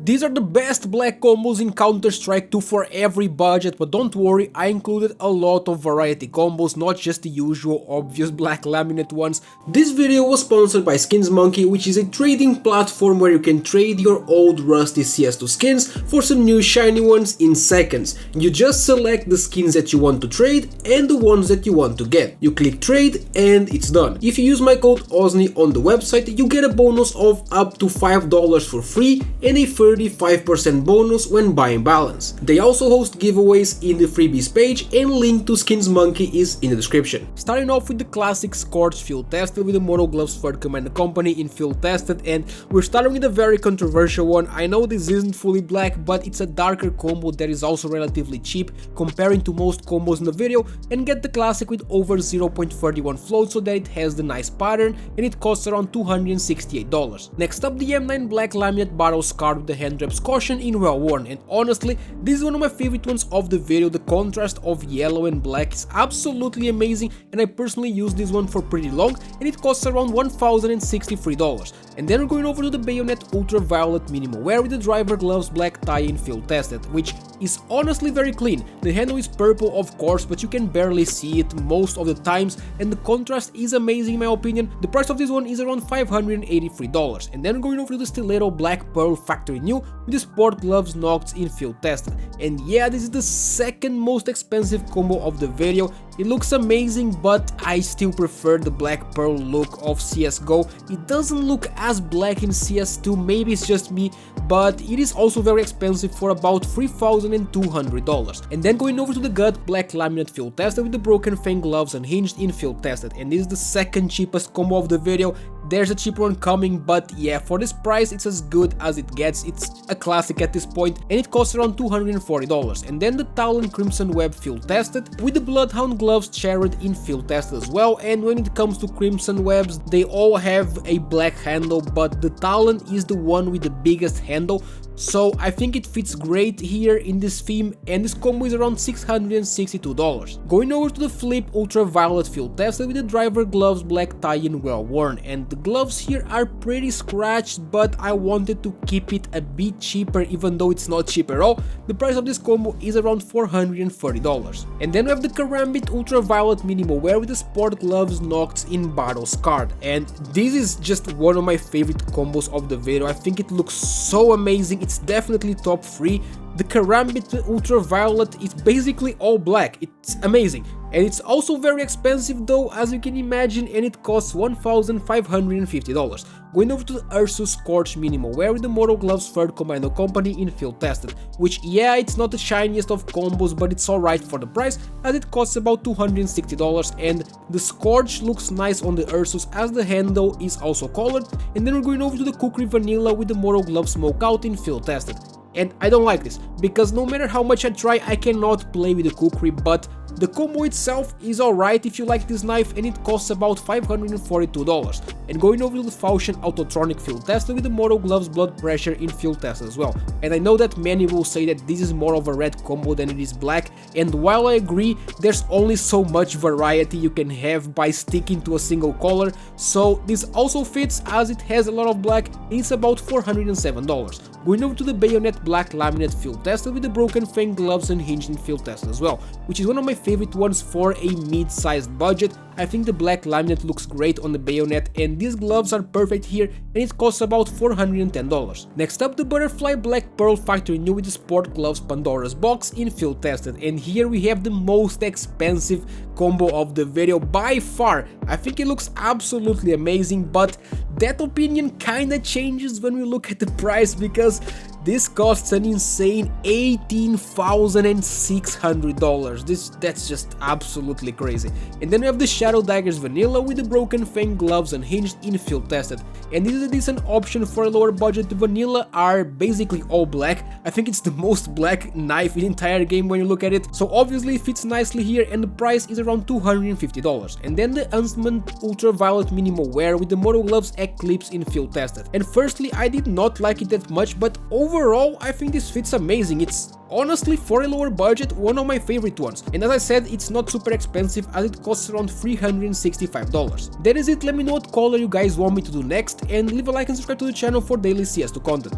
These are the best black combos in Counter-Strike 2 for every budget, but don't worry, I included a lot of variety combos, not just the usual obvious black laminate ones. This video was sponsored by SkinsMonkey, which is a trading platform where you can trade your old rusty CS2 skins for some new shiny ones in seconds. You just select the skins that you want to trade and the ones that you want to get. You click trade and it's done. If you use my code OZNI on the website, you get a bonus of up to $5 for free and a 35% bonus when buying balance. They also host giveaways in the freebies page, and link to SkinsMonkey is in the description. Starting off with the classic scorched field tested with the Moto Gloves 3rd Commando Company in field tested, and we're starting with a very controversial one. I know this isn't fully black, but it's a darker combo that is also relatively cheap comparing to most combos in the video, and get the classic with over 0.31 float so that it has the nice pattern, and it costs around $268. Next up, the M9 black laminate battle scarred with the hand wraps caution in well worn, and honestly this is one of my favorite ones of the video. The contrast of yellow and black is absolutely amazing, and I personally use this one for pretty long, and it costs around $1,063. And then we're going over to the bayonet ultraviolet minimal wear with the driver gloves black tie in field tested, which is honestly very clean. The handle is purple of course, but you can barely see it most of the times, and the contrast is amazing in my opinion. The price of this one is around $583. And then going over to the stiletto black pearl factory new with the sport gloves knocked in field tested, and yeah, this is the second most expensive combo of the video. It looks amazing, but I still prefer the black pearl look of CSGO. It doesn't look as black in CS2, maybe it's just me, but it is also very expensive for about $3,200. And then going over to the gut black laminate field tested with the broken fang gloves unhinged in field tested, and this is the second cheapest combo of the video. There's a cheaper one coming, but yeah, for this price it's as good as it gets. It's a classic at this point, and it costs around $240. And then the Talon Crimson Web field tested with the Bloodhound gloves charred in field tested as well. And when it comes to Crimson Webs, they all have a black handle, but the Talon is the one with the biggest handle, so I think it fits great here in this theme, and this combo is around $662. Going over to the Flip ultraviolet field tested with the driver gloves black tie in well worn, and the gloves here are pretty scratched, but I wanted to keep it a bit cheaper even though it's not cheap at all. The price of this combo is around $440. And then we have the karambit ultraviolet minimal wear with the sport gloves knocked in battle scarred, and this is just one of my favorite combos of the video. I think it looks so amazing. It's definitely top 3. The karambit ultraviolet is basically all black. It's amazing, and it's also very expensive though, as you can imagine, and it costs $1,550. Going over to the Ursus scorched minimal wear with the Moto Gloves 3rd Commando Company in field tested, which yeah, it's not the shiniest of combos, but it's alright for the price as it costs about $260. And the scorch looks nice on the Ursus as the handle is also colored. And then we're going over to the Kukri vanilla with the Moto Gloves smoke out in field tested. And I don't like this, because no matter how much I try, I cannot play with the kukri, but the combo itself is alright if you like this knife, and it costs about $542. And going over to the Falchion Autotronic field tested with the Moto Gloves blood pressure in field test as well. And I know that many will say that this is more of a red combo than it is black, and while I agree, there's only so much variety you can have by sticking to a single color, so this also fits as it has a lot of black, and it's about $407. Going over to the bayonet black laminate field tested with the broken fang gloves unhinged in field test as well, which is one of my favorite ones for a mid-sized budget. I think the black laminate looks great on the bayonet, and these gloves are perfect here, and it costs about $410. Next up, the butterfly black pearl factory new with the sport gloves Pandora's box in field tested, and here we have the most expensive combo of the video by far. I think it looks absolutely amazing, but that opinion kinda changes when we look at the price, because this costs an insane $18,600. That's just absolutely crazy. And then we have the Shadow Daggers vanilla with the broken fang gloves unhinged in field tested, and this is a decent option for a lower budget. The vanilla are basically all black. I think it's the most black knife in the entire game when you look at it, so obviously it fits nicely here, and the price is around $250. And then the Huntsman ultraviolet minimal wear with the Moto Gloves Eclipse in field tested, and firstly I did not like it that much, but overall I think this fits amazing. It's honestly, for a lower budget, one of my favorite ones, and as I said, it's not super expensive as it costs around $365. That is it. Let me know what color you guys want me to do next, and leave a like and subscribe to the channel for daily CS2 content.